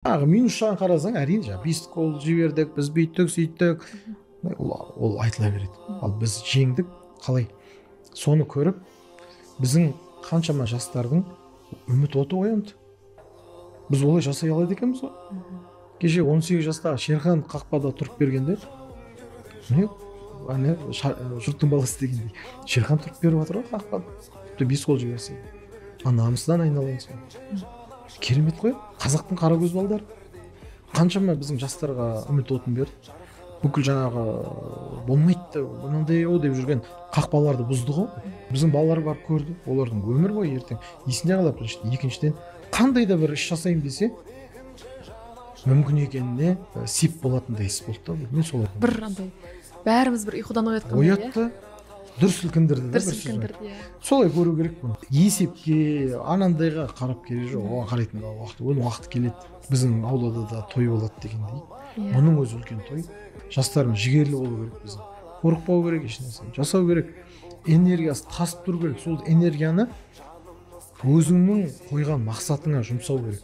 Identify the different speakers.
Speaker 1: минус жағын қарасаң, әрине жаңағы бесік қол жібердік, біз бүйттік, сөйттік, ол айтыла береді. Ал біз жеңдік, қалай? Соны көріп, біздің қаншама жастардың үміт оты оянды. Біз олай жасай алады екенбіз ғой. Кеше 18 жастағы Шерхан қақпада тұрып бергенде, жұрттың баласы дегендей, Шерхан тұрып беріп жатыр ғой қақпада. Тіпті бес қол жіберсе. Намысынан айналайын сол. Керемет қой, қазақтың қара көз балдары. Қаншама біздің жастарға үміт отын берді. Бүкіл жаңағы болмайды мынандай деп жүрген қақпаларды бұзды ғой. Біздің балалар барып көрді, олардың өмір бойы ертең есінде қалады. Екіншіден, қандай да бір іс жасайын десе, мүмкін екеніне сеп болатындай іс болды да. Мен солай.
Speaker 2: Бір андай бәріміз бір ұйқыдан
Speaker 1: оятты, дүр сілкіндірді. Солай көру керек бұны. Есепке, анандайға қарап керек жоқ, оған қарайтын уақыт келеді. Біздің аулада да той болады дегендей. Мұның өзі үлкен той. Жастарымыз жігерлі болу керек біздің. Қорықпау керек, ешнәрсені жасау керек. Энергиясы тасып тұру керек. Сол энергияны өзіңнің қойған мақсатыңа жұмсау керек.